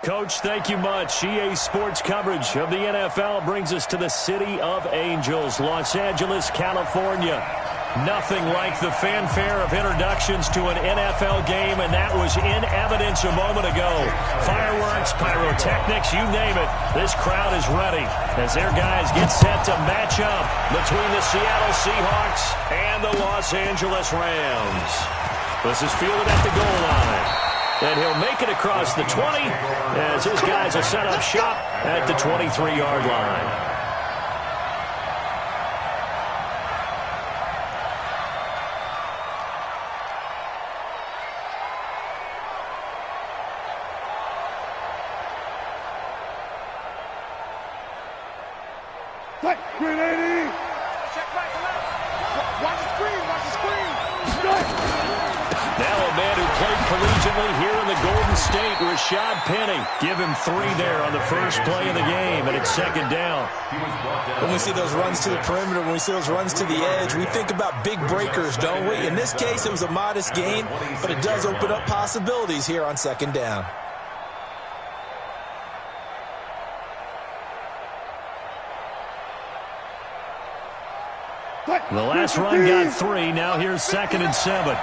Coach, thank you much. EA Sports coverage of the NFL brings us to the City of Angels, Los Angeles, California. Nothing like the fanfare of introductions to an NFL game, and that was in evidence a moment ago. Fireworks, pyrotechnics, you name it. This crowd is ready as their guys get set to match up between the Seattle Seahawks and the Los Angeles Rams. This is fielded at the goal line. And he'll make it across the 20 as his guys will set up shop at the 23-yard line. Green 80. Check right to left. Watch the screen. Watch the screen. Now a man who played collegiately here in the Golden State, Rashad Penny. Give him 3 there on the first play of the game, and it's second down. When we see those runs to the perimeter, when we see those runs to the edge, we think about big breakers, don't we? In this case, it was a modest gain, but it does open up possibilities here on second down. The last run got 3. Now here's 2nd and 7.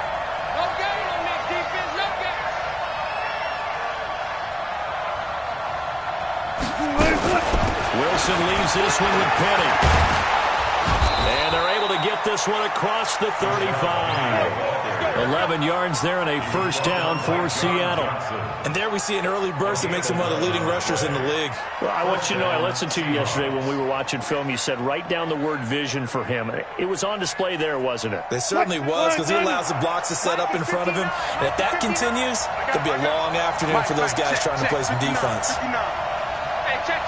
Wilson leaves this one with Penny. And they're able to get this one across the 35. 11 yards there and a first down for Seattle. And there we see an early burst that makes him one of the leading rushers in the league. Well, I want you to know, I listened to you yesterday when we were watching film. You said write down the word vision for him. It was on display there, wasn't it? It certainly was, because he allows the blocks to set up in front of him. And if that continues, it could be a long afternoon for those guys trying to play some defense. Hey, check.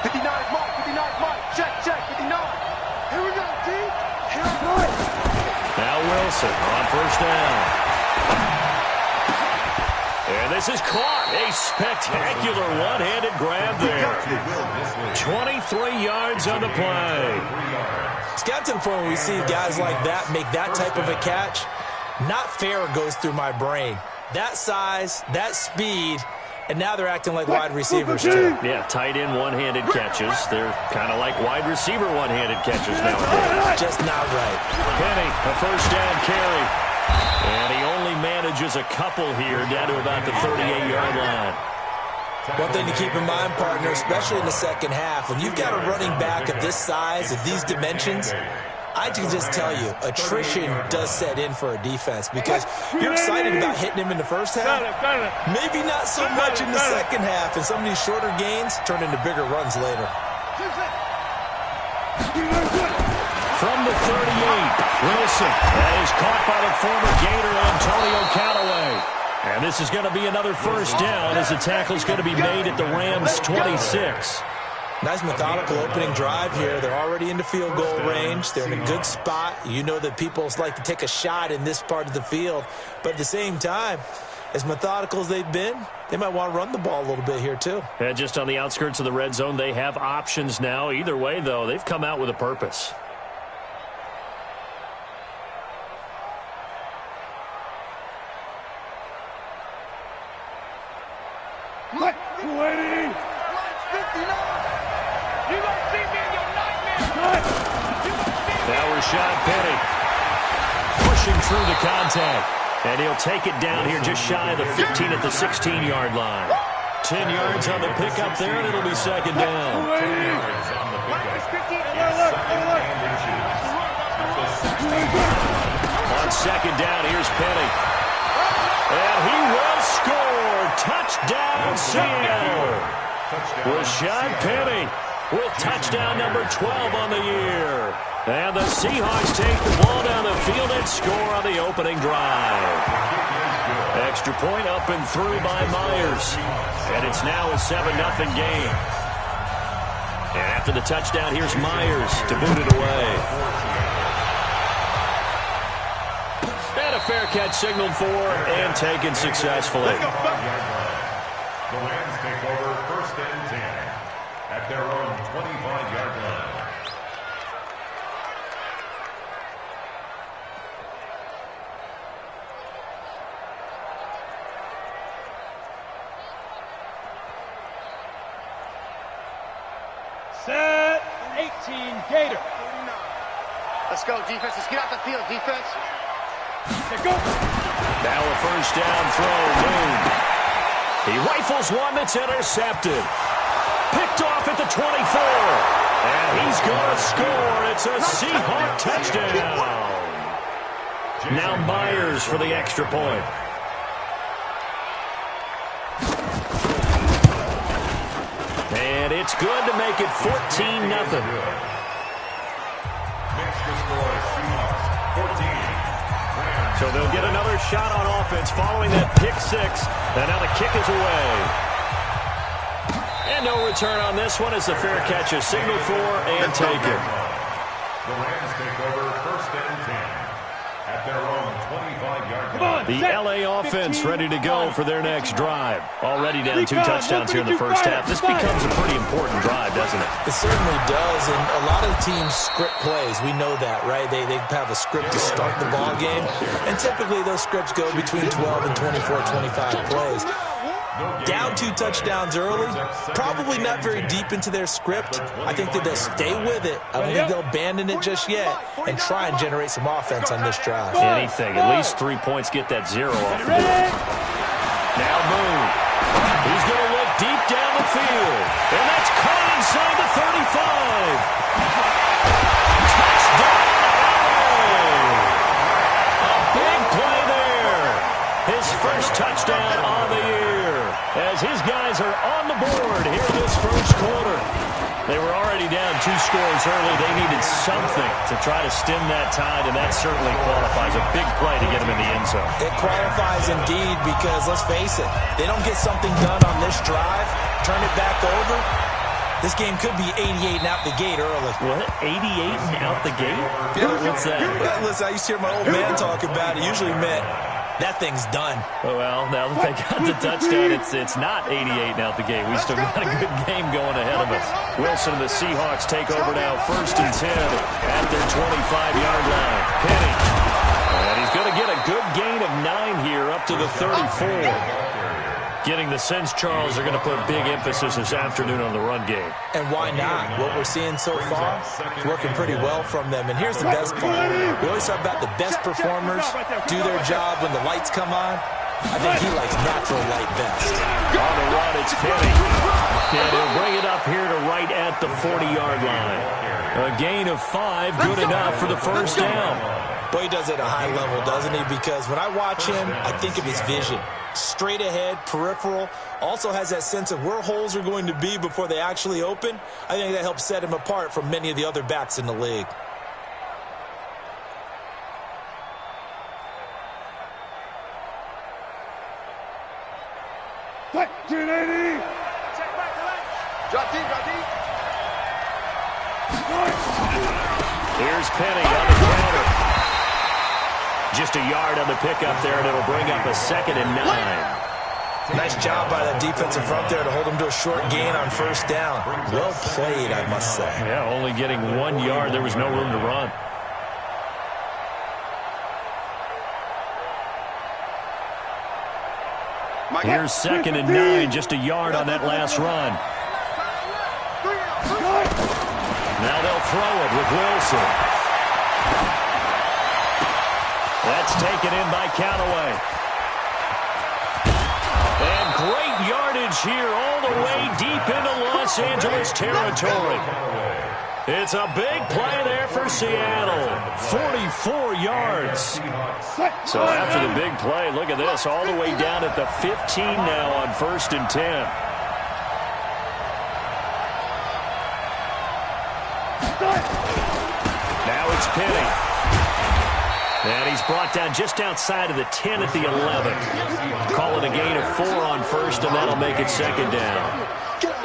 59 mark, 59 mark. Check, 59. Here we go, T. Here we go. Now Wilson on first down. And this is caught. A spectacular one-handed grab there. 23 yards on the play. It's got to the point where we see guys like that make that type of a catch. Not fair goes through my brain. That size, that speed, and now they're acting like wide receivers too. Yeah, tight end one-handed catches. They're kind of like wide receiver one-handed catches nowadays. Just not right. Penny, a first down carry. And he only manages a couple here down to about the 38-yard line. One thing to keep in mind, partner, especially in the second half, when you've got a running back of this size, of these dimensions, I can just tell you, attrition does set in for a defense because you're excited about hitting him in the first half. Maybe not so much in the second half, and some of these shorter gains turn into bigger runs later. From the 38, Wilson. That is caught by the former Gator, Antonio Callaway. And this is going to be another first down as the tackle is going to be made at the Rams' 26. Nice methodical opening drive here. They're already into field goal range. They're in a good spot. You know that people like to take a shot in this part of the field. But at the same time, as methodical as they've been, they might want to run the ball a little bit here too. And just on the outskirts of the red zone, they have options now. Either way, though, they've come out with a purpose. What? 280. 59. You don't see me in your nightmare. Now Rashad Penny pushing through the contact. And he'll take it down here just shy of the 15 at the 16-yard line. 10 yards on the pickup there, and it'll be second down. On second down, here's Penny. And he will score. Touchdown, Seattle. Rashad Penny with touchdown number 12 on the year. And the Seahawks take the ball down the field and score on the opening drive. Extra point up and through by Myers. And it's now a 7-0 game. And after the touchdown, here's Myers to boot it away. And a fair catch signaled for and taken successfully. The Rams take over first and 10 at their own 25-yard line. 18, Gator. Let's go, defense. Let's get out the field, defense. Let's go. Now a first down throw. Moon. He rifles one that's intercepted. Picked off at the 24. And he's going to score. It's a Seahawk touchdown. Now Myers for the extra point. And it's good to make it 14-0. So they'll get another shot on offense following that pick six. And now the kick is away. And no return on this one as the fair catch is signaled for and taken. The Rams take over first and 10 at their own 25-yard line. The L.A. offense ready to go for their next drive. Already down 2 touchdowns here in the first half. This becomes a pretty important drive, doesn't it? It certainly does, and a lot of teams script plays. We know that, right? They have a script to start the ball game, and typically those scripts go between 12 and 24, 25 plays. Down 2 touchdowns early, probably not very deep into their script. I think that they'll stay with it. I don't think they'll abandon it just yet and try and generate some offense on this drive. Anything. At least 3 points get that 0 off the board. Now Moon. He's going to look deep down the field. And that's caught inside the 35. Touchdown! A big play there. His first touchdown on the year. As his guys are on the board here this first quarter. They were already down 2 scores early. They needed something to try to stem that tide, and that certainly qualifies. A big play to get them in the end zone. It qualifies indeed because, let's face it, they don't get something done on this drive, turn it back over, this game could be 88 and out the gate early. What? 88 and out the gate? Yeah. What's that? Listen, I used to hear my old man talk about it. It usually meant that thing's done. Well, now that they got the touchdown, it's not 88 and out the gate. We still got a good game going ahead of us. Wilson and the Seahawks take over now, first and 10 at their 25-yard line. Penny. And he's going to get a good gain of 9 here up to the 34. Getting the sense, Charles, they're going to put big emphasis this afternoon on the run game. And why not? What we're seeing so far is working pretty well from them. And here's the best part. We always talk about the best performers do their job when the lights come on. I think he likes natural light best. On the run, it's Penny. And he'll bring it up here to right at the 40-yard line. A gain of 5, good enough for the first down. Boy, he does it at a high level, doesn't he? Because when I watch him, I think of his vision. Straight ahead, peripheral, also has that sense of where holes are going to be before they actually open. I think that helps set him apart from many of the other backs in the league. Here's Penny on the counter. Just a yard on the pickup there, and it'll bring up a 2nd and 9. Nice job by that defensive front there to hold him to a short gain on first down. Well played, I must say. Yeah, only getting 1 yard. There was no room to run. Here's 2nd and 9, just a yard on that last run. Now they'll throw it with Wilson. That's taken in by Callaway. And great yardage here all the way deep into Los Angeles territory. It's a big play there for Seattle. 44 yards. So after the big play, look at this, all the way down at the 15 now on 1st and 10. Now it's Penny. And he's brought down just outside of the 10 at the 11. Call it a gain of 4 on 1st, and that'll make it 2nd down.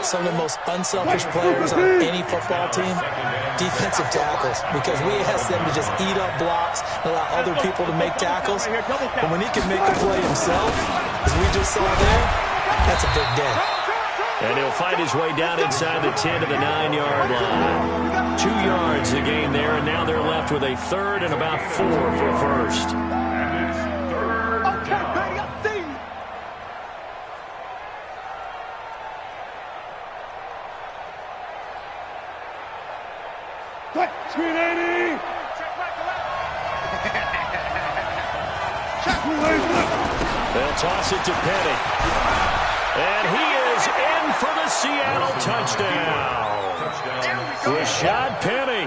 Some of the most unselfish players on any football team, defensive tackles, because we ask them to just eat up blocks and allow other people to make tackles. But when he can make a play himself, as we just saw there, that's a big day. And he'll find his way down inside the 10 to the 9-yard line. 2 yards the gain there, and now they're left with a 3rd and about 4 for a first. And it's 3rd down. Screen 80. They'll toss it to Penny. And he is in for the Seattle touchdown. Rashad Penny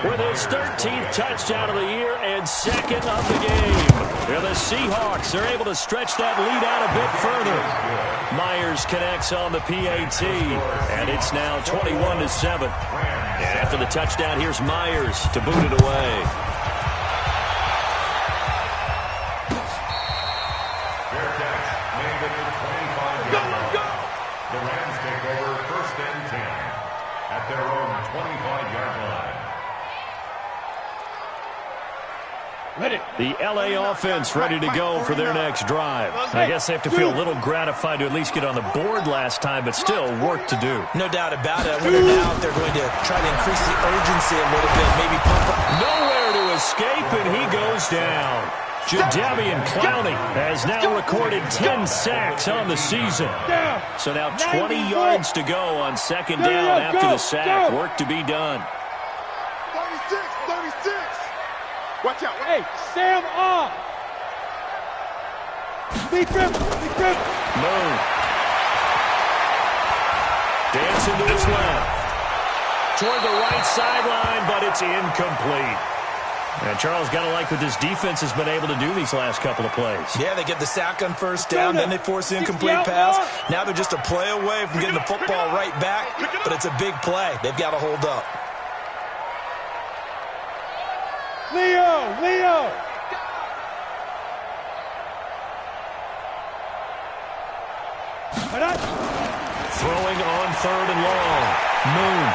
with his 13th touchdown of the year and second of the game. And the Seahawks are able to stretch that lead out a bit further. Myers connects on the PAT, and it's now 21-7. And after the touchdown, here's Myers to boot it away. The Rams take over first and 10 at their own 25-yard line. The LA offense ready to go for their next drive. I guess they have to feel a little gratified to at least get on the board last time, but still work to do. No doubt about it. I wonder now if they're going to try to increase the urgency a little bit, maybe pump up. Nowhere to escape, and he goes down. Jadeveon Clowney has now recorded 10 sacks on the season. So now 20 yards to go on second down after the sack. Work to be done. 36. Watch out. Hey, Sam off. Be trip. Moon. Dancing to his left. Toward the right sideline, but it's incomplete. And Charles, got to like what this defense has been able to do these last couple of plays. Yeah, they get the sack on first down, then they force the incomplete pass. Now they're just a play away from getting the football right back, but it's a big play. They've got to hold up. Leo. Throwing on third and long. Moon.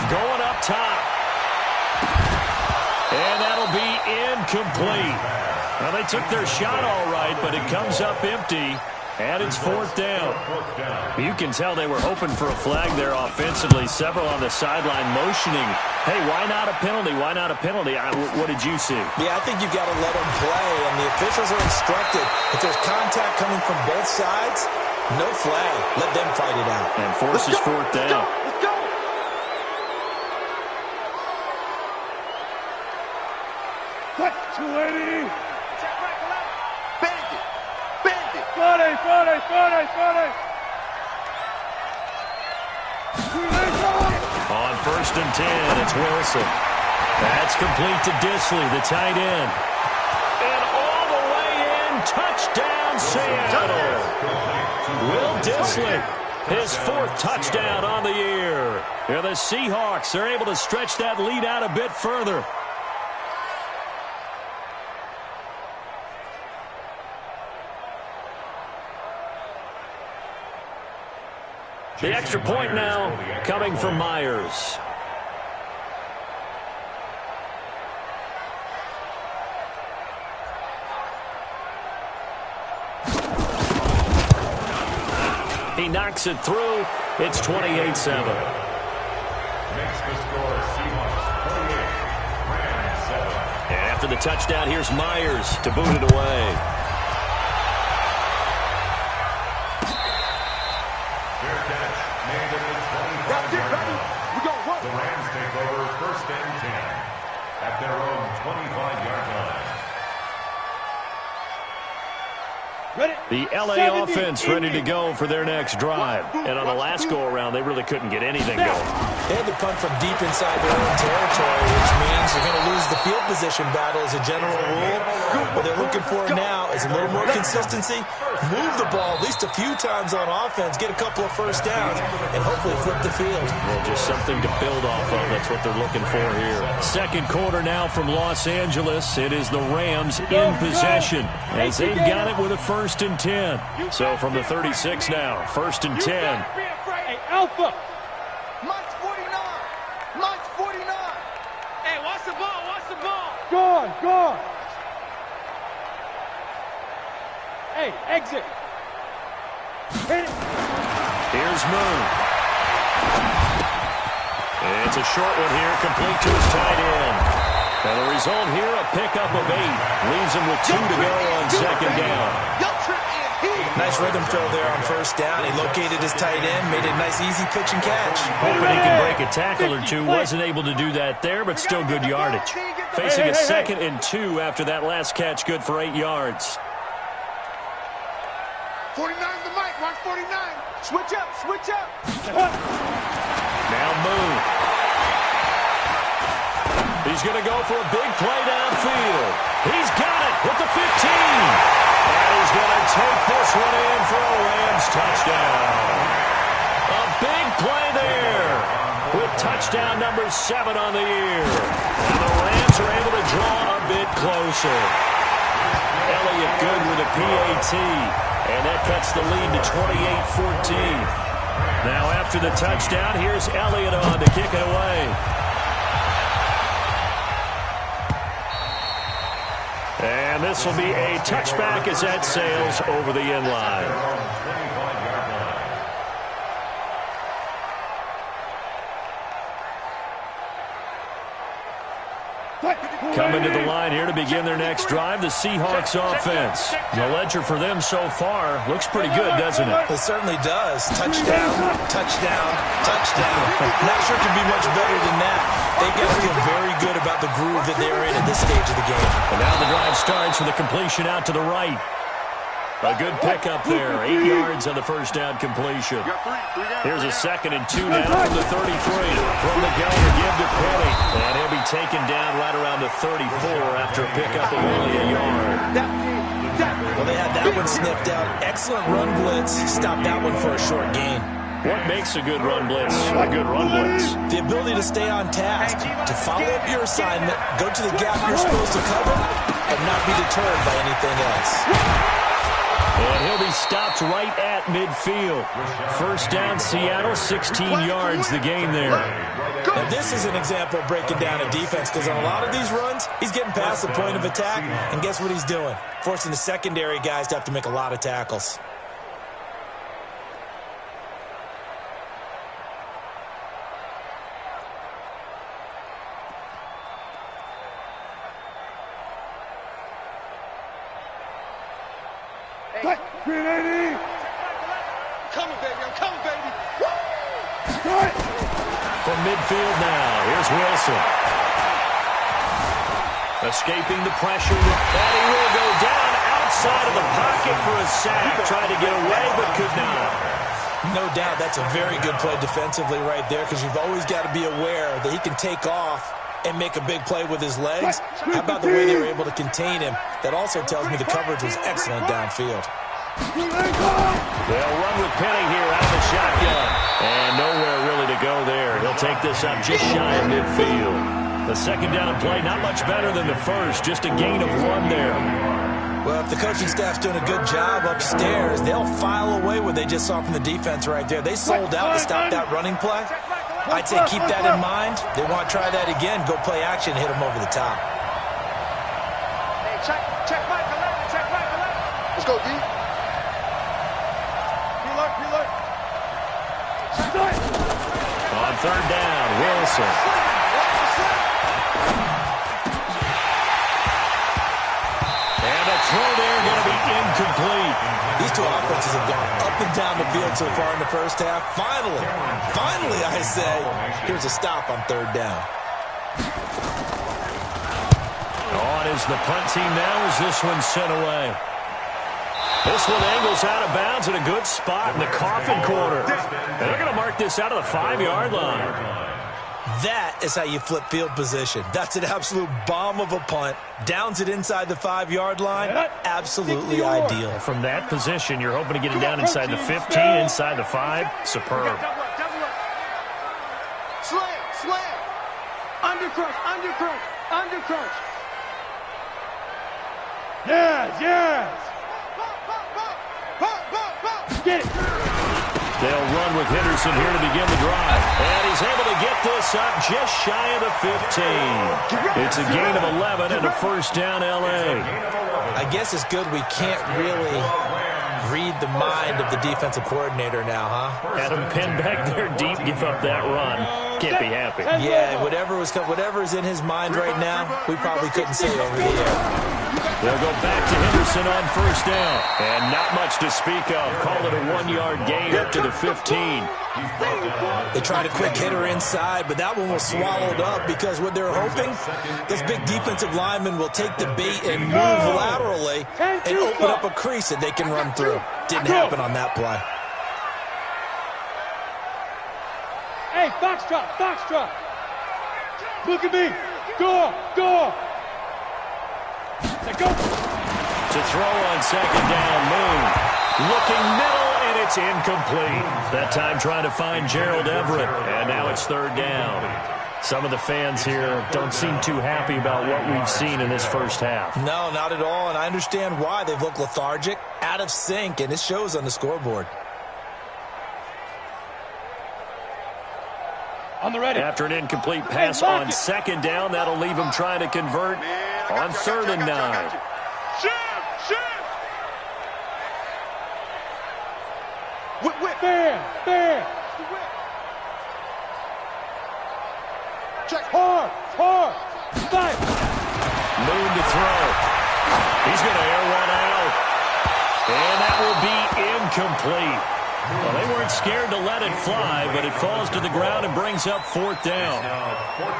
Going up top. And that'll be incomplete. Well, they took their shot all right, but it comes up empty, and it's fourth down. You can tell they were hoping for a flag there offensively. Several on the sideline motioning, hey, why not a penalty? Why not a penalty? What did you see? Yeah, I think you've got to let them play, and the officials are instructed. If there's contact coming from both sides, no flag. Let them fight it out. And forces fourth down. Let's go. What? 280. Bandit. 40. On first and 10, it's Wilson. That's complete to Disley, the tight end. And all the way in, touchdown Seattle. Will Disley, his fourth touchdown on the year. And the Seahawks are able to stretch that lead out a bit further. The extra point now coming from Myers. He knocks it through. It's 28-7. Makes the score Seahawks 48, Rams 7. And after the touchdown, here's Myers to boot it away. The Rams take over first and 10 at their own 25-yard line. The LA offense ready to go for their next drive. And on the last go-around, they really couldn't get anything going. They had to punt from deep inside their own territory, which means you're going to lose the field position battle as a general rule. What they're looking for now is a little more consistency, move the ball at least a few times on offense, get a couple of first downs, and hopefully flip the field. Well, just something to build off of. That's what they're looking for here. Second quarter now from Los Angeles. It is the Rams in possession as they've got it with a first and 10. So from the 36 now, first and 10. Hey, Alpha. Mike's 49. Hey, watch the ball. Gone. Hey, exit. Hit it. Here's Moon. It's a short one here, complete to his tight end. And the result here, a pickup of 8. Leaves him with 2 to go on second down. Yo, trip in. Nice rhythm throw there on first down. He located his tight end, made it a nice, easy pitch and catch. Hoping he can break a tackle or two. Wasn't able to do that there, but still good yardage. Facing a 2nd and 2 after that last catch, good for 8 yards. 49 the mic, watch 49. Switch up, switch up. Now move. He's going to go for a big play downfield. He's got it with the 15. And he's going to take this one in for a Rams touchdown. A big play there with touchdown number 7 on the year. And the Rams are able to draw a bit closer. Elliott good with a PAT. And that cuts the lead to 28-14. Now after the touchdown, here's Elliott on to kick it away. And this will be a touchback as that sails over the end line. Coming to the line here to begin their next drive, the Seahawks offense. The ledger for them so far looks pretty good, doesn't it? It certainly does. Touchdown, touchdown, touchdown. Not sure it can be much better than that. They've got to feel very good about the groove that they're in at this stage of the game. And now the drive starts with a completion out to the right. A good pickup there. 8 yards on the first down completion. Here's a 2nd and 2 now from the 33. From the gun to give to Penny. And he'll be taken down right around the 34 after a pickup of only a yard. Well, they had that one sniffed out. Excellent run blitz. Stopped that one for a short gain. What makes a good run blitz a good run blitz? The ability to stay on task, to follow up your assignment, go to the gap you're supposed to cover, and not be deterred by anything else. And he'll be stopped right at midfield. First down, Seattle, 16 yards the gain there. Now this is an example of breaking down a defense, because on a lot of these runs, he's getting past the point of attack, and guess what he's doing? Forcing the secondary guys to have to make a lot of tackles. Coming, baby, I'm coming, baby. From midfield now, here's Wilson. Escaping the pressure, and he will go down outside of the pocket for a sack. Tried to get away, but could not. No doubt that's a very good play defensively right there, because you've always got to be aware that he can take off and make a big play with his legs. How about the way they were able to contain him? That also tells me the coverage was excellent downfield. They'll run with Penny here out of the shotgun. And nowhere really to go there. He'll take this up just shy of midfield. The second down play, not much better than the first. Just a gain of 1 there. Well, if the coaching staff's doing a good job upstairs, they'll file away what they just saw from the defense right there. They sold out to stop that running play. I'd say keep that in mind. They want to try that again. Go play action, hit them over the top. Hey, check McAllen, check McAllen. Let's go, D. Reload. On third down, Wilson. And a throw there going to be incomplete. These two offenses have gone up and down the field so far in the first half. Finally, I say, here's a stop on third down. On is the punt team now as this one's sent away. This one angles out of bounds in a good spot in the coffin corner. And they're going to mark this out of the 5-yard line. That is how you flip field position. That's an absolute bomb of a punt. Downs it inside the 5-yard line. Absolutely ideal. From that position, you're hoping to get it down inside the 15, inside the 5. Superb. Slam. Undercrush. Yes. Get it. They'll run with Henderson here to begin the drive. And he's able to get this up just shy of the 15. It's a gain of 11 and a first down, L.A. I guess it's good we can't really read the mind of the defensive coordinator now, huh? Had him pinned back there deep, give up that run. Can't be happy. Yeah, whatever is in his mind right now, we probably couldn't say over the air. They'll go back to Henderson on first down. And not much to speak of. Call it a 1-yard gain up to the 15. They tried a quick hitter inside, but that one was swallowed up because what they're hoping, those big defensive linemen will take the bait and move laterally and open up a crease that they can run through. Didn't happen on that play. Hey, Foxtrot, Foxtrot. Look at me. Go, go. Go. To throw on second down, Moon. Looking middle, and it's incomplete. That time trying to find Gerald Everett, and now it's third down. Some of the fans here don't seem too happy about what we've seen in this first half. No, not at all, and I understand why. They've looked lethargic, out of sync, and it shows on the scoreboard. On the ready. After an incomplete pass on second down, that'll leave him trying to convert on third and 9. Whip. Fair. Check. Hard. Fight. Moon to throw. He's going to air one out. And that will be incomplete. Well, they weren't scared to let it fly, but it falls to the ground and brings up fourth down.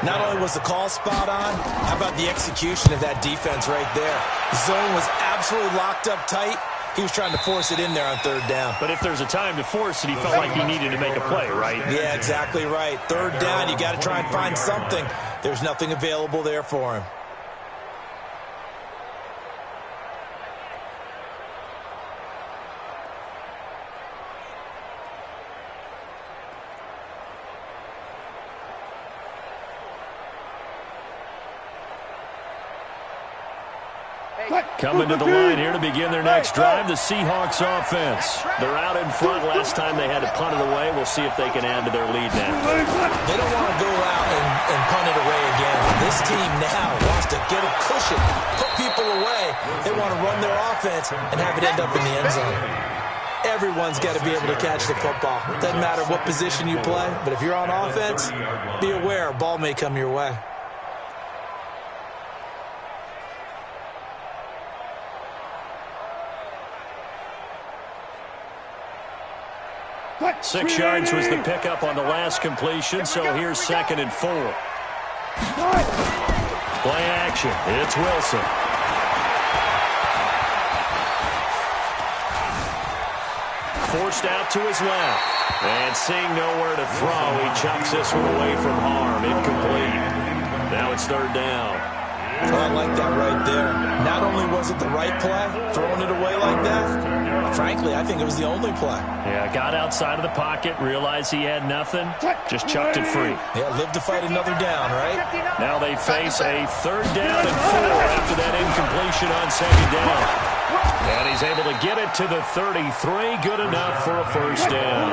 Not only was the call spot on, how about the execution of that defense right there? The zone was absolutely locked up tight. He was trying to force it in there on third down. But if there's a time to force it, he felt like he needed to make a play, right? Yeah, exactly right. Third down, you got to try and find something. There's nothing available there for him. Coming to the line here to begin their next drive, the Seahawks offense. They're out in front. Last time they had to punt it away. We'll see if they can add to their lead now. They don't want to go out and punt it away again. This team now wants to get a cushion, put people away. They want to run their offense and have it end up in the end zone. Everyone's got to be able to catch the football. Doesn't matter what position you play, but if you're on offense, be aware a ball may come your way. What? 6 yards was the pickup on the last completion, so here's 2nd and 4. Play action. It's Wilson. Forced out to his left. And seeing nowhere to throw, he chucks this one away from harm. Incomplete. Now it's third down. Oh, I like that right there. Not only was it the right play, throwing it away like that, frankly, I think it was the only play. Yeah, got outside of the pocket, realized he had nothing, just chucked it free. Yeah, live to fight another down, right? Now they face a third down and 4 after that incompletion on second down. And he's able to get it to the 33, good enough for a first down.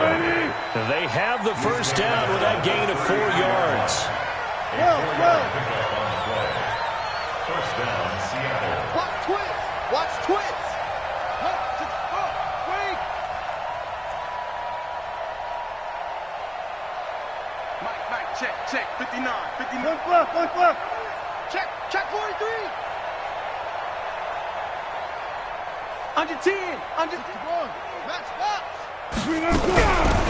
They have the first down with that gain of 4 yards. First down, Seattle. Watch twins. Mike, check. 59. Look left. Check 43. Under 10. Match box.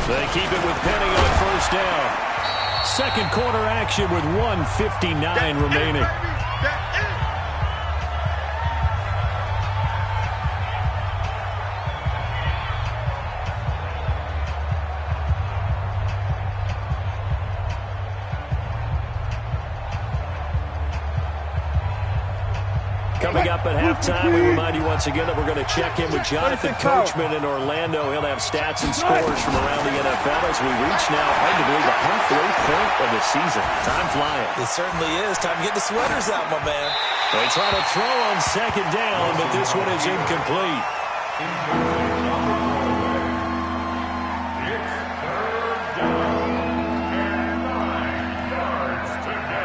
They keep it with Penny on first down. Second quarter action with 1:59 remaining. Coming up at halftime, we remind you once again that we're going to check in with Jonathan Coachman in Orlando. He'll have stats and scores from around the NFL as we reach now, hard to believe, the halfway point of the season. Time flying. It certainly is. Time to get the sweaters out, my man. They try to throw on second down, but this one is incomplete.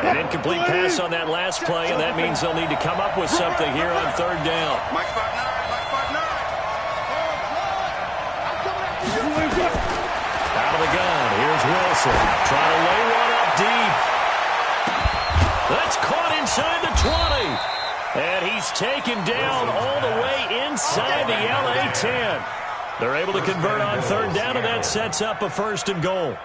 An incomplete pass on that last play, and that means they'll need to come up with something here on third down. Mike 5'9". Out of the gun, here's Wilson. Trying to lay one up deep. That's caught inside the 20. And he's taken down all the way inside the LA 10. They're able to convert on third down, and that sets up a 1st and goal.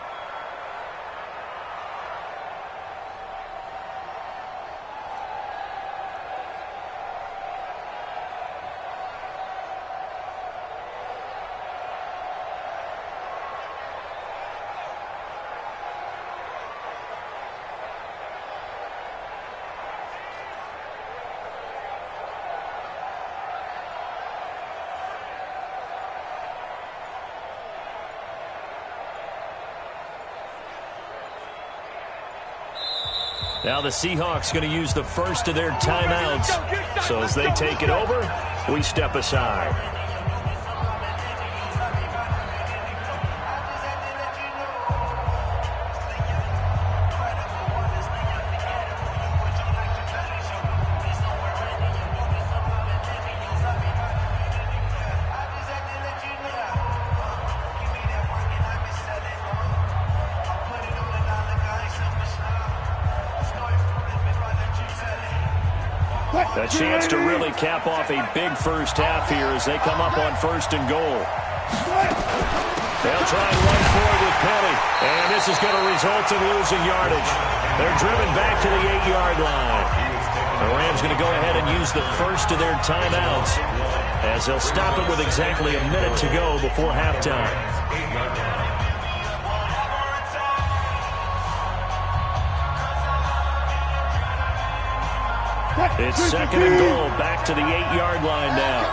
Now the Seahawks going to use the first of their timeouts. So as they take it over, we step aside. A chance to really cap off a big first half here as they come up on 1st and goal. They'll try and run forward with Penny. And this is going to result in losing yardage. They're driven back to the 8-yard line. The Rams going to go ahead and use the first of their timeouts as they'll stop it with exactly a minute to go before halftime. It's 2nd and goal, back to the 8-yard line now.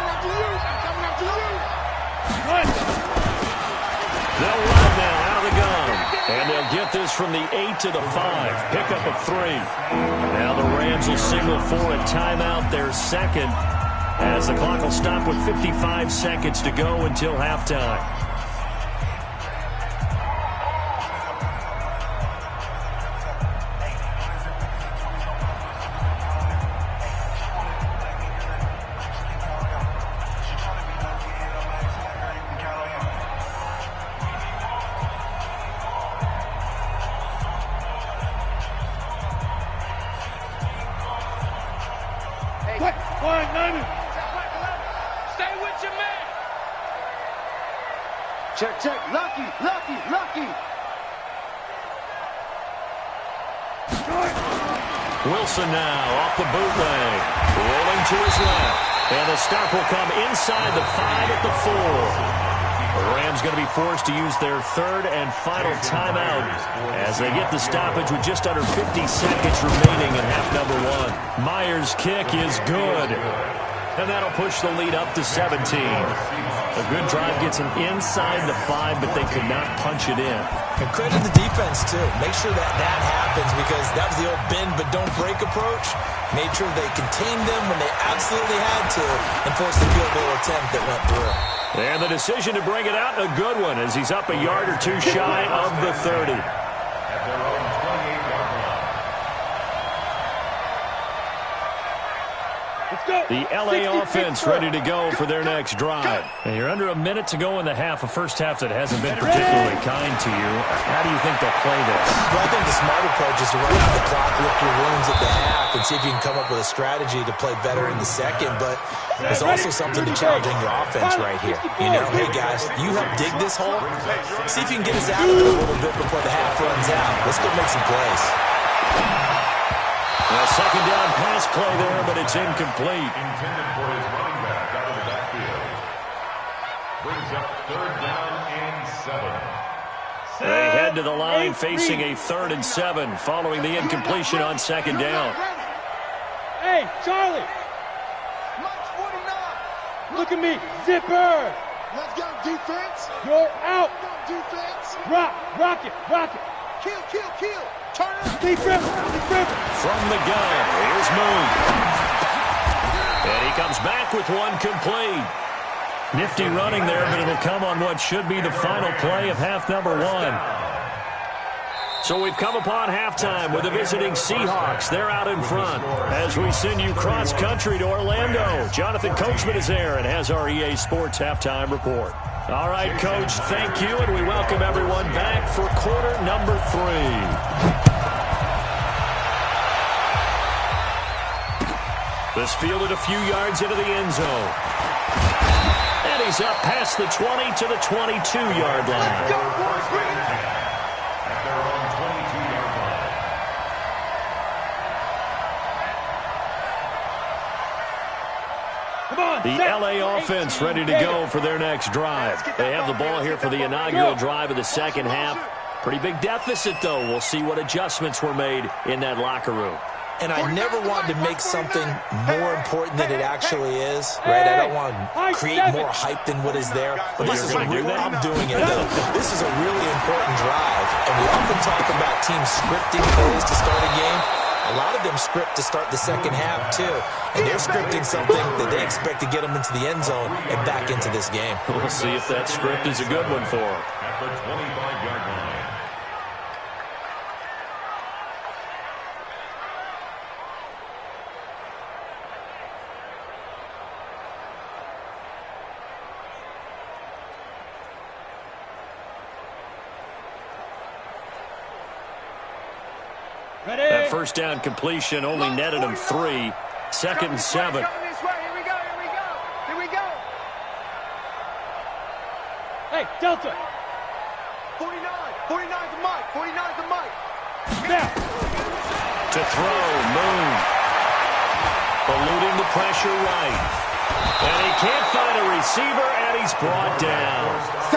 They'll run now out of the gun. And they'll get this from the 8 to the 5. Pickup of 3. Now the Rams will signal for a timeout, their 2nd, as the clock will stop with 55 seconds to go until halftime. Stay with your man. Check, check. Lucky, lucky, lucky. Wilson now off the bootleg. Rolling to his left. And the stop will come inside the 5 at the 4. The Rams going to be forced to use their 3rd and final timeout as they get the stoppage with just under 50 seconds remaining in half number 1. Myers' kick is good. And that'll push the lead up to 17. A good drive gets them inside the 5, but they could not punch it in. And credit the defense, too. Make sure that happens because that was the old bend but don't break approach. Made sure they contained them when they absolutely had to and forced the field goal attempt that went through. And the decision to bring it out, a good one, as he's up a yard or two shy of the 30. At their own 28-yard line. The LA offense ready to go for their next drive. And you're under a minute to go in the half, a first half that hasn't been particularly kind to you. How do you think they'll play this? Well, I think the smart approach is to run out the clock, lick your wounds at the half, and see if you can come up with a strategy to play better in the 2nd. But there's also something to challenging your offense right here. You know, hey, guys, you help dig this hole. See if you can get us out of it a little bit before the half runs out. Let's go make some plays. A 2nd down pass play there, but it's incomplete. Intended for his running back out of the backfield. Brings up 3rd down and 7. They head to the line facing a 3rd and 7 following the incompletion on 2nd down. Hey, Charlie. Mike 49. Look at me. Zipper. Let's go, defense. You're out. Defense. Rock it. Kill, kill, kill. Turn up. Defense. From the gun, here's Moon. And he comes back with one complete. Nifty running there, but it'll come on what should be the final play of half number 1. So we've come upon halftime with the visiting Seahawks. They're out in front as we send you cross-country to Orlando. Jonathan Coachman is there and has our EA Sports halftime report. All right, Coach, thank you, and we welcome everyone back for quarter number 3. This fielded a few yards into the end zone. And he's up past the 20 to the 22-yard line. Go, boys, bring it. At their own 22-yard line. Come on, The LA offense ready to go for their next drive. They have the ball here for the inaugural drive of the second half. Pretty big deficit, though. We'll see what adjustments were made in that locker room. And I never wanted to make something more important than it actually is, right? I don't want to create more hype than what is there. But this is I'm doing it, though. This is a really important drive. And we often talk about teams scripting plays to start a game. A lot of them script to start the second half, too. And they're scripting something that they expect to get them into the end zone and back into this game. We'll see if that script is a good one for them. At the 25-yard line. Ready? That first down completion only netted him 3. 2nd and 7. Here we go, here we go, here we go. Hey, Delta. 49 to Mike, 49 to Mike. Now. To throw, Moon. Eluding the pressure right. And he can't find a receiver, and he's brought down.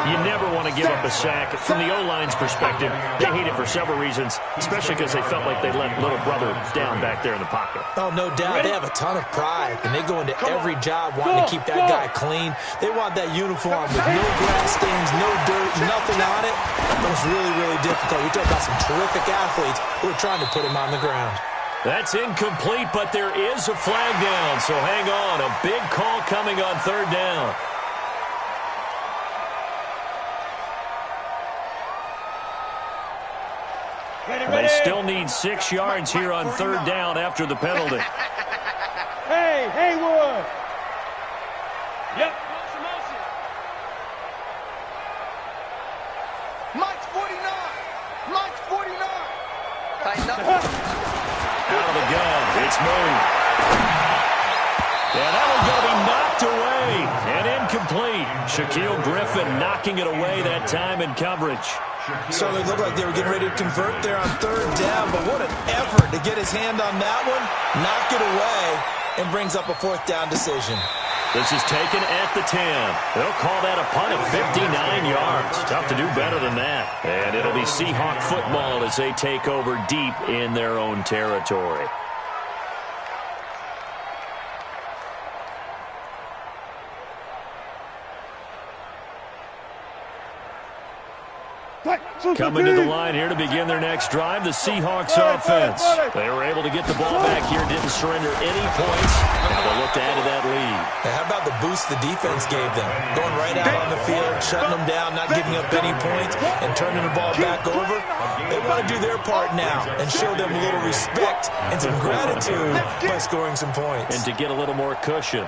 You never want to give up a sack. From the O-line's perspective, they hate it for several reasons, especially because they felt like they let little brother down back there in the pocket. Oh, no doubt. They have a ton of pride, and they go into every job wanting to keep that guy clean. They want that uniform with no grass stains, no dirt, nothing on it. That was really, really difficult. We talk about some terrific athletes who are trying to put him on the ground. That's incomplete, but there is a flag down, so hang on. A big call coming on 3rd down. They still need 6 yards here on 3rd down after the penalty. Hey, Haywood. Yep. Mike's 49. Mike's 49. Tighten up. Out of the gun, it's Moon. And that one's going to be knocked away and incomplete. Shaquille Griffin knocking it away that time in coverage. Certainly looked like they were getting ready to convert there on 3rd down, but what an effort to get his hand on that one, knock it away, and brings up a 4th down decision. This is taken at the 10. They'll call that a punt of 59 yards. Tough to do better than that. And it'll be Seahawk football as they take over deep in their own territory. Coming to the line here to begin their next drive, the Seahawks offense. They were able to get the ball back here, didn't surrender any points. Now they'll look to add to that lead. Now, how about the boost the defense gave them? Going right out on the field, shutting them down, not giving up any points, and turning the ball back over. They want to do their part now and show them a little respect and some gratitude by scoring some points. And to get a little more cushion.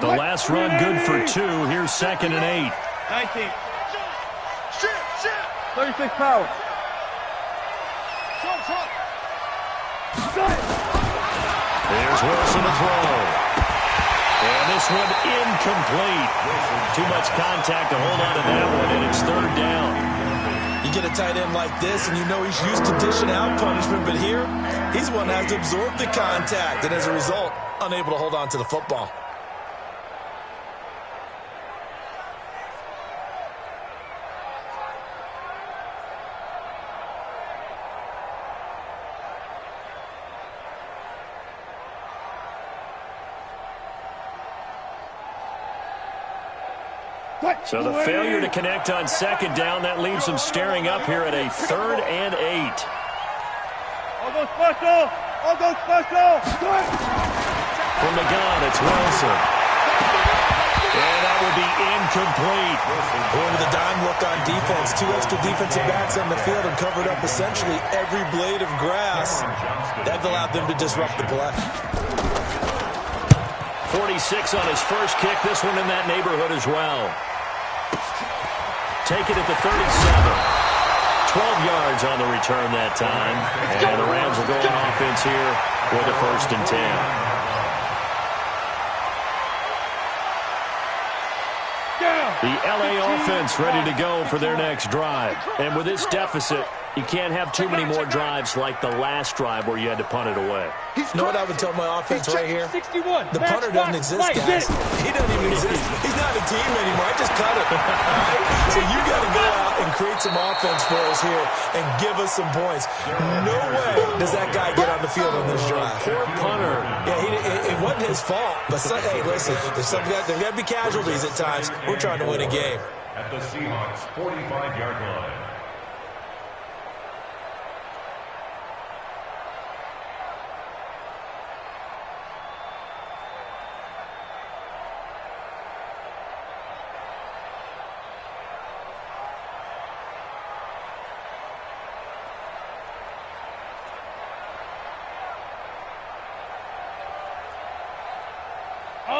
The last run good for 2. Here's 2nd and 8. 19. Shit. 36 power. There's Wilson to throw. And this one incomplete. Too much contact to hold on to that one, and it's 3rd down. You get a tight end like this, and you know he's used to dishing out punishment, but here, he's the one that has to absorb the contact, and as a result, unable to hold on to the football. So the failure to connect on 2nd down, that leaves them staring up here at a 3rd and 8. I'll go special. From the gun, it's Wilson. And that will be incomplete. Going with a dime look on defense. 2 extra defensive backs on the field and covered up essentially every blade of grass. That allowed them to disrupt the play. 46 on his first kick. This one in that neighborhood as well. take it at the 37. 12 yards on the return that time. And the Rams will go on offense here with a 1st and 10. The LA offense ready to go for their next drive. And with this deficit, you can't have too many more drives like the last drive where you had to punt it away. You know what I would tell my offense right here? 61. The punter doesn't exist, guys. He doesn't even exist. He's not a team anymore. I just cut him. So you got to go out and create some offense for us here and give us some points. No way does that guy get on the field on this drive. Poor punter. Yeah, it wasn't his fault. But, hey, listen, there's got to be casualties at times. We're trying to win a game. At the Seahawks' 45-yard line.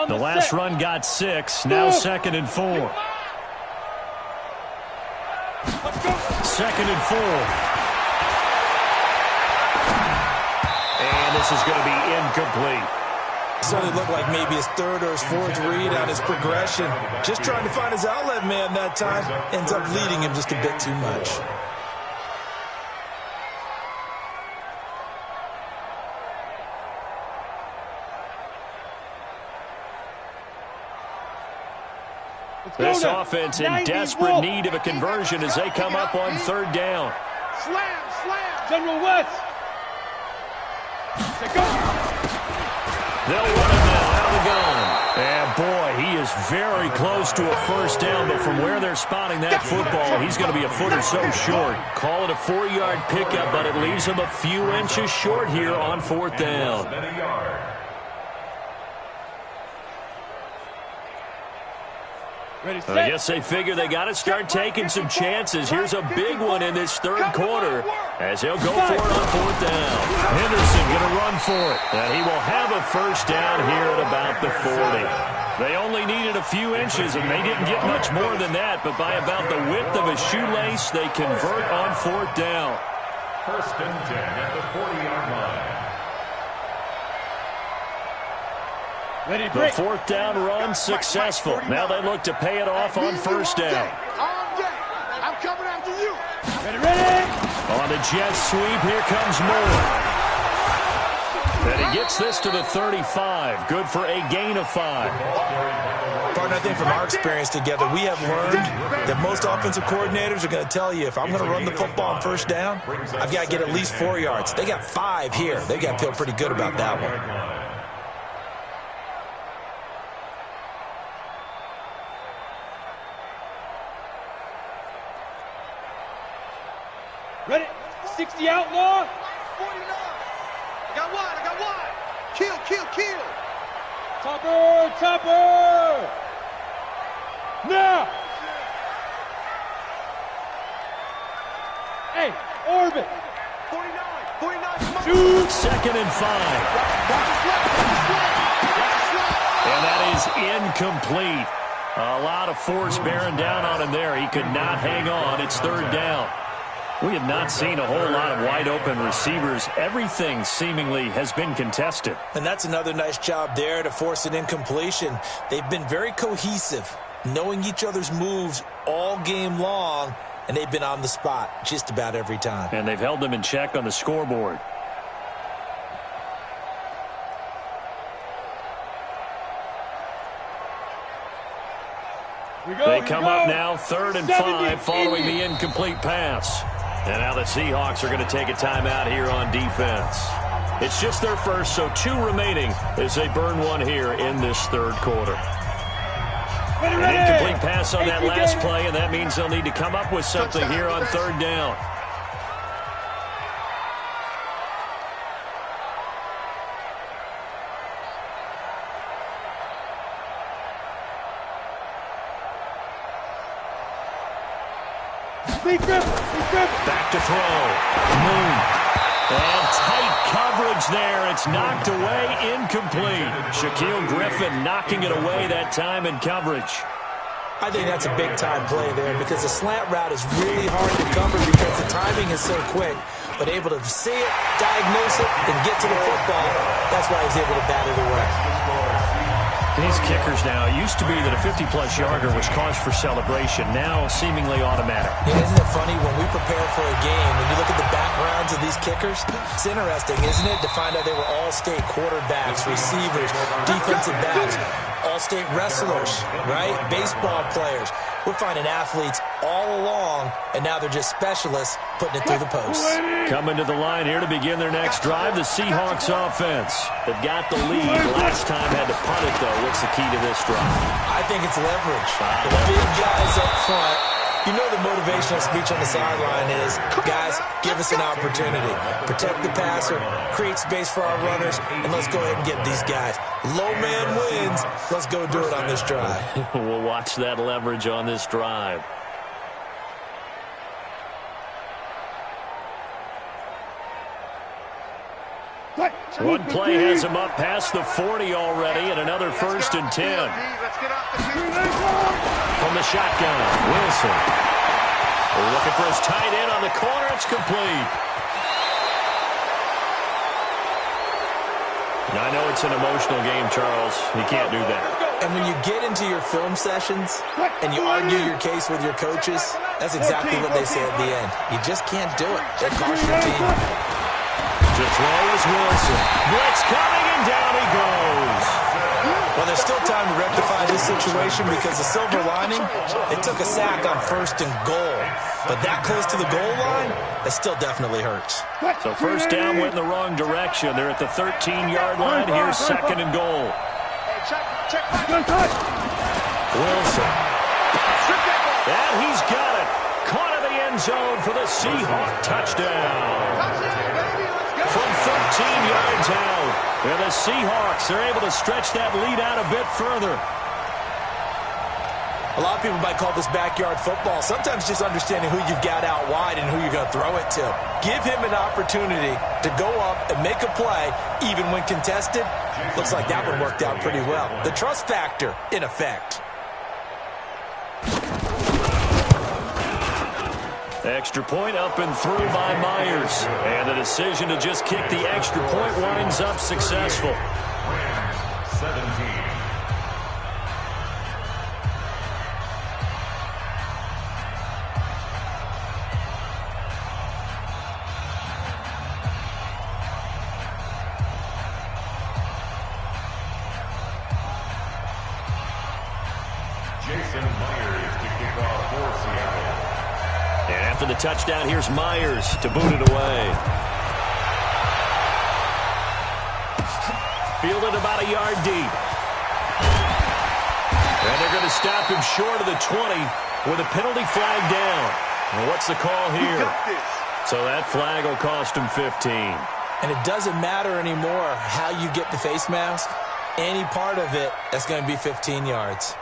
The last run got 6. Now 2nd and 4. 2nd and 4. And this is going to be incomplete. Certainly looked like maybe his 3rd or his 4th read on his progression. Just trying to find his outlet man that time. Ends up leading him just a bit too much. This offense in desperate need of a conversion as they come up on 3rd down. Slam, slam. General West. They'll run it now out of the gun. And boy, he is very close to a 1st down, but from where they're spotting that football, he's going to be a foot or so short. Call it a 4-yard pickup, but it leaves him a few inches short here on 4th down. I guess they figure they got to start taking some chances. Here's a big one in this 3rd quarter as he'll go for it on 4th down. Henderson going to run for it. And he will have a 1st down here at about the 40. They only needed a few inches, and they didn't get much more than that. But by about the width of a shoelace, they convert on 4th down. 1st and 10 at the 40-yard line. The 4th down run successful. Now they look to pay it off on 1st down. I'm coming after you. Ready. On the jet sweep, here comes Moore. And he gets this to the 35. Good for a gain of 5. Partner, I think from our experience together, we have learned that most offensive coordinators are going to tell you, if I'm going to run the football on 1st down, I've got to get at least 4 yards. They got 5 here. They've got to feel pretty good about that one. Ready. 60 outlaw. 49. I got wide. Kill. Topper. Now. Hey, orbit. 49. Shoot. 2nd and 5. And that is incomplete. A lot of force bearing down on him there. He could not hang on. It's 3rd down. We have not seen a whole lot of wide-open receivers. Everything seemingly has been contested. And that's another nice job there to force an incompletion. They've been very cohesive, knowing each other's moves all game long, and they've been on the spot just about every time. And they've held them in check on the scoreboard. They come up now 3rd and 5 following the incomplete pass. And now the Seahawks are going to take a timeout here on defense. It's just their first, so 2 remaining as they burn one here in this 3rd quarter. An incomplete pass on that last play, and that means they'll need to come up with something here on 3rd down. Back to throw. Moon. And tight coverage there. It's knocked away, incomplete. Shaquille Griffin knocking it away that time in coverage. I think that's a big-time play there because the slant route is really hard to cover because the timing is so quick. But able to see it, diagnose it, and get to the football, that's why he's able to bat it away. These kickers now, it used to be that a 50-plus yarder was cause for celebration, now seemingly automatic. Yeah, isn't it funny when we prepare for a game, when you look at the backgrounds of these kickers, it's interesting, isn't it, to find out they were all-state quarterbacks, receivers, defensive backs, all-state wrestlers, right? Baseball players. We're finding athletes all along, and now they're just specialists putting it through the posts. Coming to the line here to begin their next drive, the Seahawks offense. They've got the lead. Last time had to punt it, though. What's the key to this drive? I think it's leverage. The big guys up front. You know the motivational speech on the sideline is, guys, give us an opportunity. Protect the passer, create space for our runners, and let's go ahead and get these guys. Low man wins. Let's go do it on this drive. We'll watch that leverage on this drive. One play has him up past the 40 already, and another 1st and 10. From the shotgun, Wilson. We're looking for his tight end on the corner. It's complete. Now, I know it's an emotional game, Charles. You can't do that. And when you get into your film sessions and you argue your case with your coaches, that's exactly what they say at the end. You just can't do it. That costs your team. To throw is Wilson. Blitz coming, and down he goes. Well, there's still time to rectify this situation because the silver lining, it took a sack on 1st and goal. But that close to the goal line, it still definitely hurts. So 1st down went in the wrong direction. They're at the 13-yard line. Here's 2nd and goal. Wilson. And he's got it. Caught in the end zone for the Seahawks touchdown. From 13 yards out. And the Seahawks are able to stretch that lead out a bit further. A lot of people might call this backyard football. Sometimes just understanding who you've got out wide and who you're going to throw it to. Give him an opportunity to go up and make a play, even when contested. Looks like that one worked out pretty well. The trust factor, in effect. Extra point up and through by Myers. And the decision to just kick the extra point winds up successful. 17. After the touchdown, here's Myers to boot it away. Fielded about a yard deep. And they're going to stop him short of the 20 with a penalty flag down. Well, what's the call here? So that flag will cost him 15. And it doesn't matter anymore how you get the face mask. Any part of it, that's going to be 15 yards.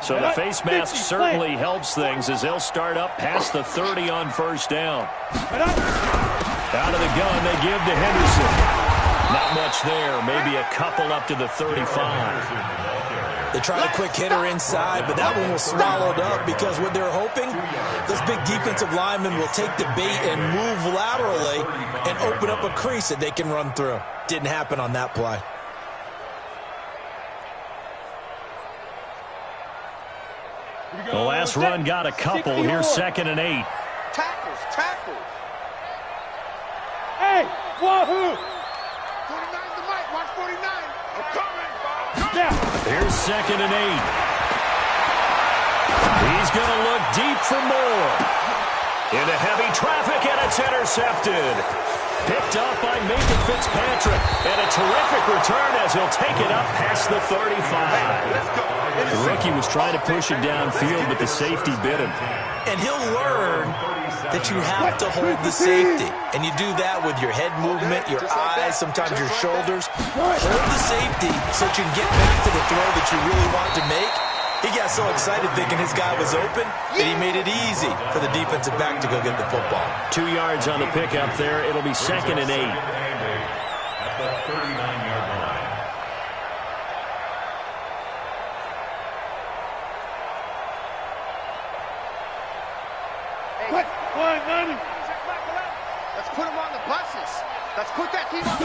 So the face mask certainly helps things as they'll start up past the 30 on 1st down. Out of the gun, they give to Henderson. Not much there, maybe a couple up to the 35. They tried a quick hitter inside, but that one was swallowed up because what they're hoping, this big defensive lineman will take the bait and move laterally and open up a crease that they can run through. Didn't happen on that play. The last run got a couple. Here's 2nd and 8. Tackles. Hey, wahoo! 49 to Mike. Watch 49. I'm coming. Here's 2nd and 8. He's going to look deep for more. Into heavy traffic, and it's intercepted. Picked up by Minka Fitzpatrick. And a terrific return as he'll take it up past the 35. The rookie was trying to push it downfield, but the safety bit him. And he'll learn that you have to hold the safety. And you do that with your head movement, your eyes, sometimes your shoulders. Hold the safety so that you can get back to the throw that you really want to make. He got so excited thinking his guy was open that he made it easy for the defensive back to go get the football. 2 yards on the pickup there. It'll be 2nd and 8. At the 39-yard line. Quick, line, 90. Let's put him on the buses. Let's put that team on.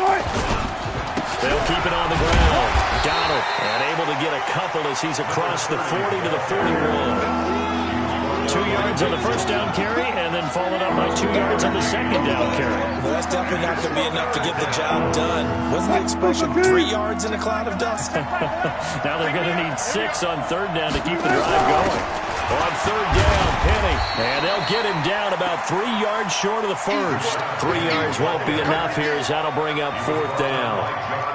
They'll keep it on the ground. Donald, and able to get a couple as he's across the 40 to the 41. 2 yards on the first down carry, and then followed up by 2 yards on the second down carry. Well, that's definitely not going to be enough to get the job done. Wasn't the expression 3 yards in a cloud of dust? Now they're going to need 6 on third down to keep the drive going. On third down, Penny, and they'll get him down about 3 yards short of the first. 3 yards won't be enough here as that'll bring up fourth down.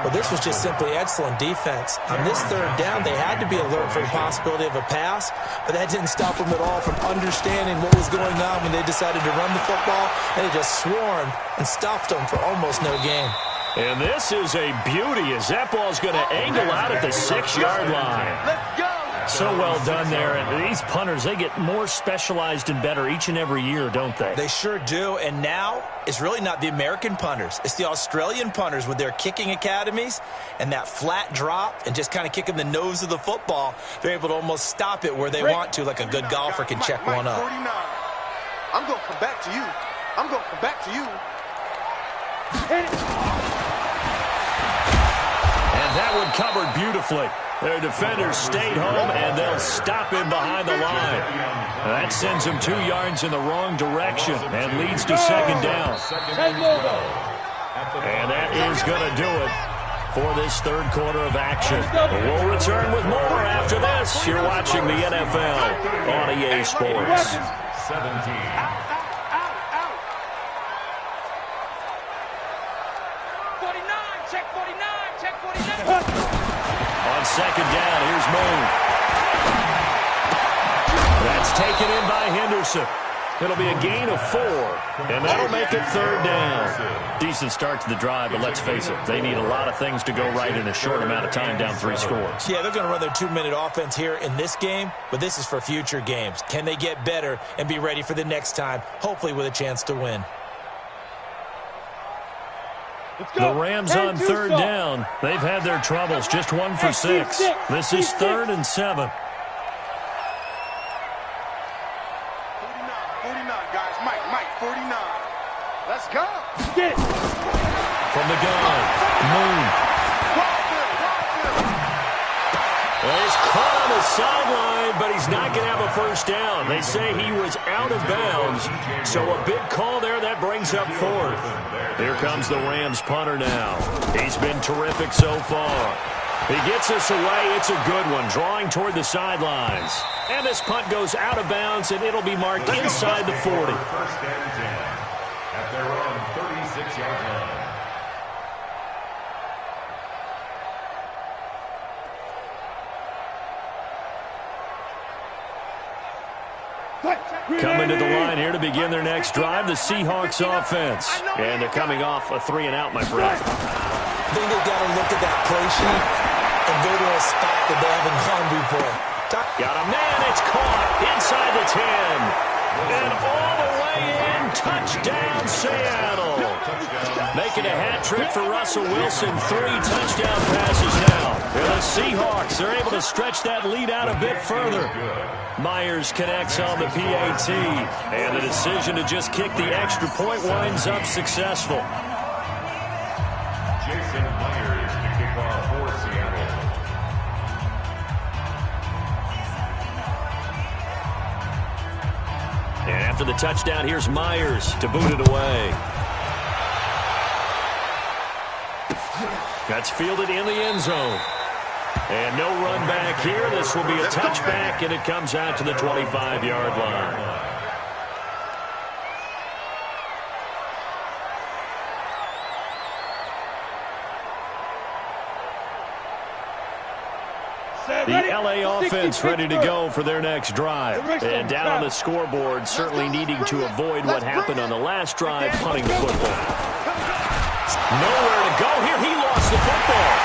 Well, this was just simply excellent defense. On this third down, they had to be alert for the possibility of a pass, but that didn't stop them at all from understanding what was going on when they decided to run the football, and they just swarmed and stopped them for almost no gain. And this is a beauty as that ball's going to angle out at the 6-yard line. Let's go. So well done there. And these punters, they get more specialized and better each and every year, don't they? They sure do. And now it's really not the American punters. It's the Australian punters with their kicking academies and that flat drop and just kind of kicking the nose of the football. They're able to almost stop it where they want to, like a good golfer can check one up. 49. I'm going to come back to you. I'm going to come back to you. And that one covered beautifully. Their defenders stayed home, and they'll stop him behind the line. That sends him 2 yards in the wrong direction and leads to second down. And that is going to do it for this third quarter of action. We'll return with more after this. You're watching the NFL on EA Sports. 17. 49, check 49, check 49. On second down, here's Moon. That's taken in by Henderson. It'll be a gain of 4, and that'll make it third down. Decent start to the drive, but let's face it, they need a lot of things to go right in a short amount of time down 3 scores. Yeah, they're going to run their 2-minute offense here in this game, but this is for future games. Can they get better and be ready for the next time, hopefully with a chance to win? The Rams on third down. They've had their troubles, just 1 for 6. This is 3rd and 7. 49, guys. Mike, 49. Let's go. Get it. From the gun, Moon. Well, he's caught on the sideline, but he's not going to have a first down. They say he was out of bounds, so a big call there. That brings up 4th. Here comes the Rams punter now. He's been terrific so far. He gets us away. It's a good one, drawing toward the sidelines. And this punt goes out of bounds, and it'll be marked inside the 40. First and 10 at their own 36-yard line. Coming to the line here to begin their next drive, the Seahawks offense. And they're coming off a 3-and-out, my friend. I think they've got to look at that play sheet and go to a spot that they haven't gone before. Got a man, it's caught inside the 10. And all the way in, touchdown Seattle. Making a hat trick for Russell Wilson, 3 touchdown passes now. And the Seahawks are able to stretch that lead out a bit further. Myers connects on the PAT, and the decision to just kick the extra point winds up successful. Jason Myers to kick off for Seattle. And after the touchdown, here's Myers to boot it away. That's fielded in the end zone. And no run back here. This will be a touchback, and it comes out to the 25-yard line. The LA offense ready to go for their next drive. And down on the scoreboard, certainly needing to avoid what happened on the last drive, punting the football. Nowhere to go here. He lost the football.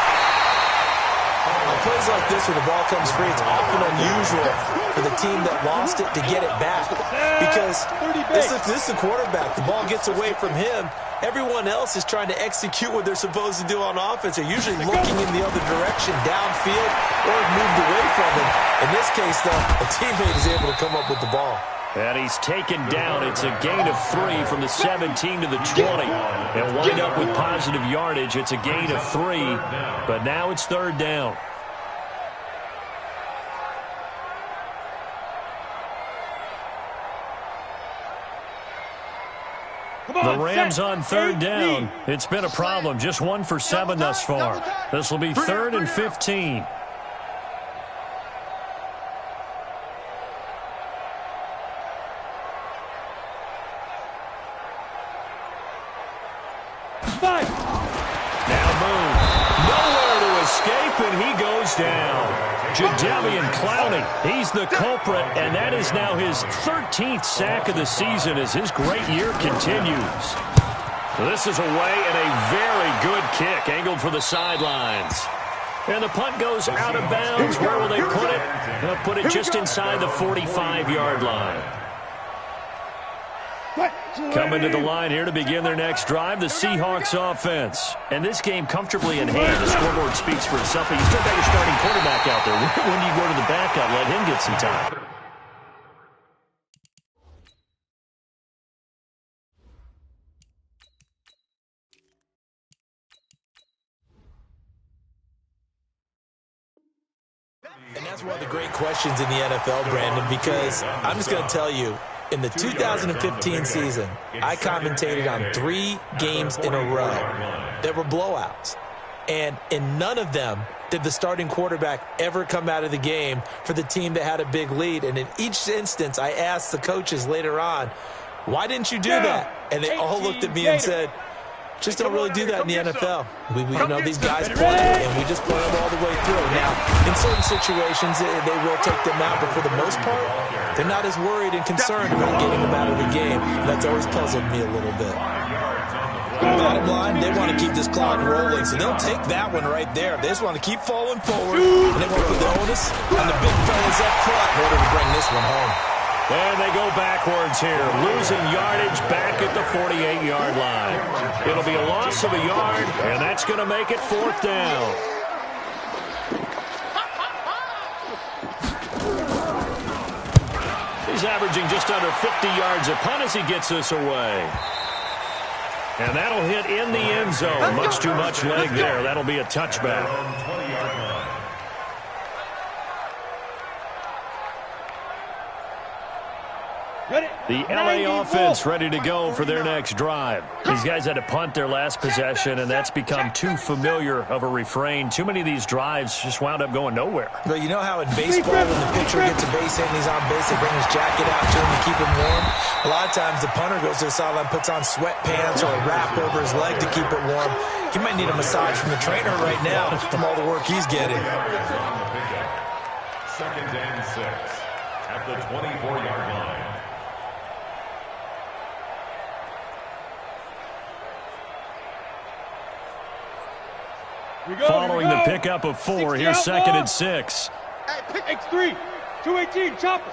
plays like this when the ball comes free, it's often unusual for the team that lost it to get it back. Because this is the quarterback. The ball gets away from him. Everyone else is trying to execute what they're supposed to do on offense. They're usually looking in the other direction, downfield, or moved away from him. In this case, though, a teammate is able to come up with the ball. And he's taken down. It's a gain of 3 from the 17 to the 20. And wind up with positive yardage. It's a gain of 3, but now it's 3rd down. The Rams on 3rd down. It's been a problem. Just 1 for 7 thus far. This will be 3rd and 15. Now Moon. Nowhere to escape, and he goes down. Jadeveon Clowney, he's the culprit, and that is now his 13th sack of the season as his great year continues. This is away and a very good kick, angled for the sidelines. And the punt goes out of bounds. Where will they put it? They'll put it just inside the 45-yard line. Coming to the line here to begin their next drive, the Seahawks offense. And this game comfortably in hand. The scoreboard speaks for itself, but you still got your starting quarterback out there. When do you go to the backup? Let him get some time. And that's one of the great questions in the NFL, Brandon, because I'm just going to tell you, in the 2015 season, I commentated on 3 games in a row that were blowouts. And in none of them did the starting quarterback ever come out of the game for the team that had a big lead. And in each instance, I asked the coaches later on, why didn't you do that? And they all looked at me and said, just don't really do that in the NFL. We know these guys play, and we just play them all the way through. Now, in certain situations, they will take them out, but for the most part, they're not as worried and concerned about getting them out of the game. And that's always puzzled me a little bit. Bottom line, they want to keep this clock rolling, so they'll take that one right there. They just want to keep falling forward, and they want to put the onus on the big fellas up front in order to bring this one home. And they go backwards here, losing yardage back at the 48-yard line. It'll be a loss of a yard, and that's going to make it 4th down. He's averaging just under 50 yards a punt as he gets this away. And that'll hit in the end zone. Much too much leg there. That'll be a touchback. The LA offense ready to go for their next drive. These guys had to punt their last possession, and that's become too familiar of a refrain. Too many of these drives just wound up going nowhere. But you know how in baseball, when the pitcher gets a base hit and he's on base, they bring his jacket out to him to keep him warm? A lot of times the punter goes to the sideline, puts on sweatpants or a wrap over his leg to keep it warm. He might need a massage from the trainer right now from all the work he's getting. 2nd and 6 at the 24-yard line. Following the pickup of 4, here's 2nd and 6. X3, 218, chopper.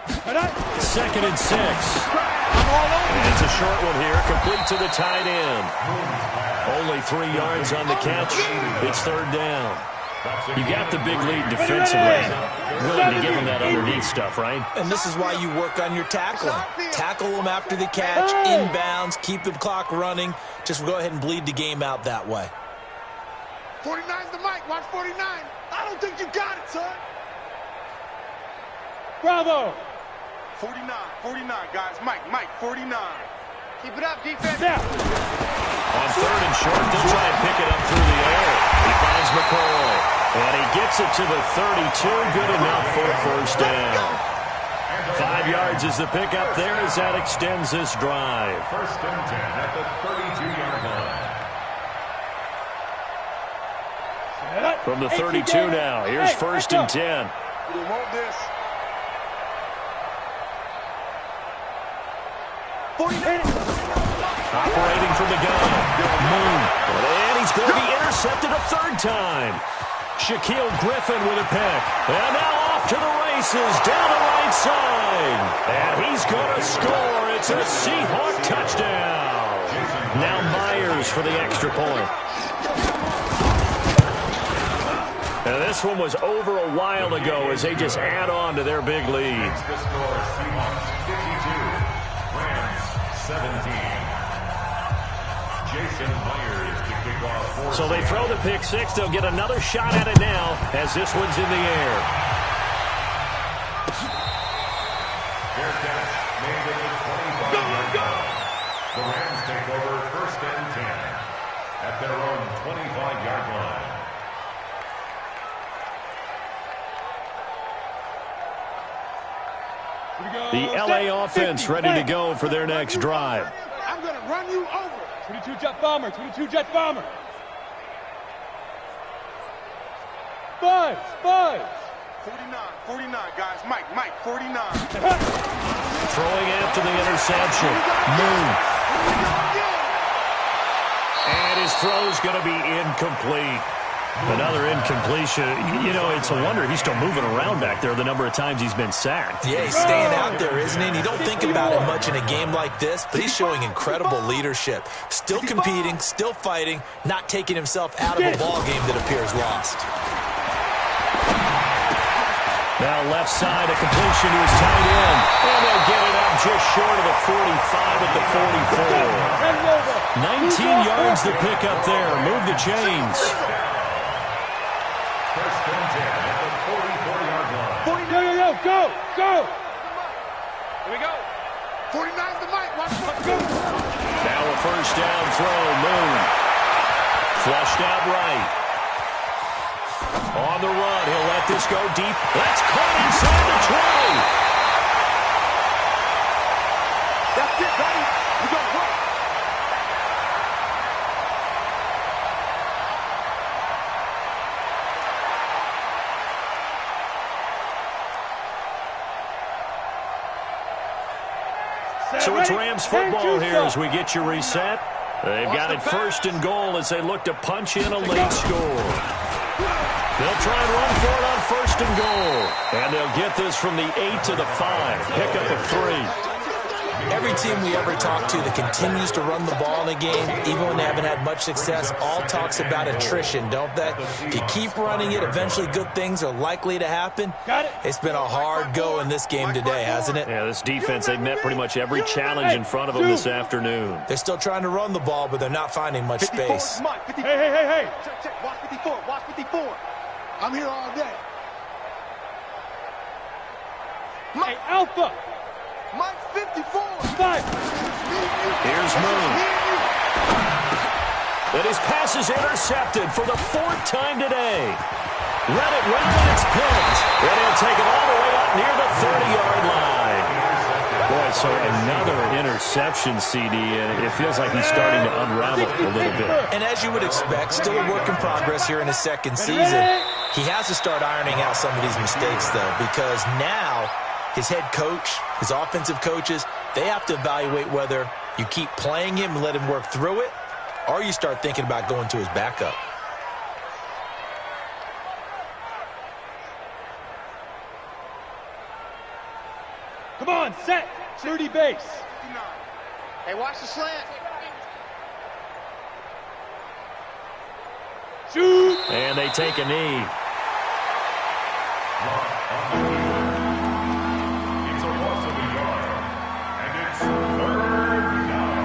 2nd and 6. And it's a short one here, complete to the tight end. Only 3 yards on the catch. It's 3rd down. You got the big lead defensively. Willing to give them that underneath stuff, right? And this is why you work on your tackling. Tackle them after the catch, inbounds, keep the clock running. Just go ahead and bleed the game out that way. 49's the mic. Watch 49. I don't think you got it, son. Bravo. 49, guys. Mike, 49. Keep it up, defense. Yeah. On 3rd and short, they'll try and pick it up through the air. He finds McCoy. And he gets it to the 32. Good enough for a 1st down. 5 yards is the pickup there as that extends this drive. 1st and 10 at the 32-yard line. From the 32 now, here's 1st and 10. We want this. 49. Operating from the gun. Moon. And he's going to be intercepted a third time. Shaquille Griffin with a pick. And now off to the races down the right side. And he's going to score. It's a Seahawk touchdown. Now Myers for the extra point. And this one was over a while ago as they just add on to their big lead. The score, Seahawks 52, Rams 17. Jason Myers to kick off. So they throw the pick six. They'll get another shot at it now as this one's in the air. Fair catch made at the 25-yard line. The Rams take over first and 10 at their own 25-yard line. The LA offense ready to go for their next drive. I'm going to run you over. 22 jet bomber, 22 jet bomber. Five. 49, guys. Mike, 49. Throwing after the interception. Moon. And his throw's going to be incomplete. Another incompletion. You know, it's a wonder he's still moving around back there the number of times he's been sacked. Yeah, he's staying out there, isn't he? And you don't think about it much in a game like this, but he's showing incredible leadership. Still competing, still fighting, not taking himself out of a ball game that appears lost. Now left side, a completion to his tight end. And they'll get it up just short of the 45 at the 44. 19 yards to pick up there. Move the chains. First and 10 at the 44-yard line. Go. Here we go. 49 to Mike. Watch it. Go. Now a first down throw. Moon. Flushed out right. On the run. He'll let this go deep. That's caught inside the 20. That's it, buddy. We got to work. So it's Rams football here as we get you reset. They've got it first and goal as they look to punch in a late score. They'll try and run for it on first and goal. And they'll get this from the 8 to the 5. Pickup of 3. Every team we ever talk to that continues to run the ball in a game, even when they haven't had much success, all talks about attrition, don't they? If you keep running it, eventually good things are likely to happen. It's been a hard go in this game today, hasn't it? Yeah, this defense, they've met pretty much every challenge in front of them this afternoon. They're still trying to run the ball, but they're not finding much space. Hey. Check. Watch 54. Watch 54. I'm here all day. Hey, Alpha. Mike 54. 5. Here's Moon. And his pass is intercepted for the 4th time today. Read it right when it's picked. And he'll take it all the way up near the 30-yard line. Boy, so another interception, CD, and it feels like he's starting to unravel a little bit. And as you would expect, still a work in progress here in his second season. He has to start ironing out some of these mistakes, though, because now his head coach, his offensive coaches, they have to evaluate whether you keep playing him and let him work through it, or you start thinking about going to his backup. Come on, set. 30 base. Hey, watch the slant. Shoot. And they take a knee. It's a loss of a yard, and it's third down.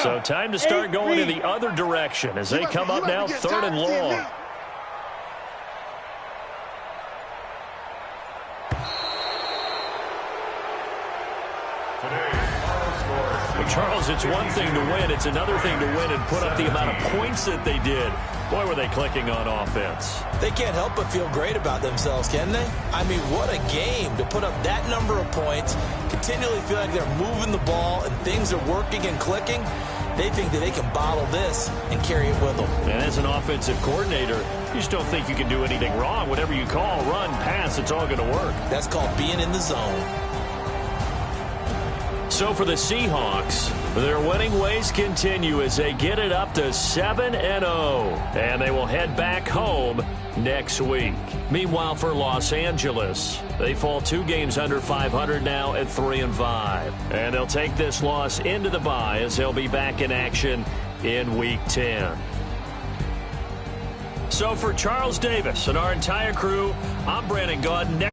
So time to start going in the other direction as they come up now 3rd and long. Well, Charles, it's one thing to win. It's another thing to win and put up the amount of points that they did. Boy, were they clicking on offense. They can't help but feel great about themselves, can they? I mean, what a game to put up that number of points, continually feel like they're moving the ball and things are working and clicking. they think that they can bottle this and carry it with them. And as an offensive coordinator, you just don't think you can do anything wrong. Whatever you call, run, pass, it's all going to work. That's called being in the zone. So for the Seahawks, their winning ways continue as they get it up to 7-0. And they will head back home next week. Meanwhile, for Los Angeles, they fall 2 games under 500 now at 3-5. And they'll take this loss into the bye as they'll be back in action in Week 10. So for Charles Davis and our entire crew, I'm Brandon Gaudin.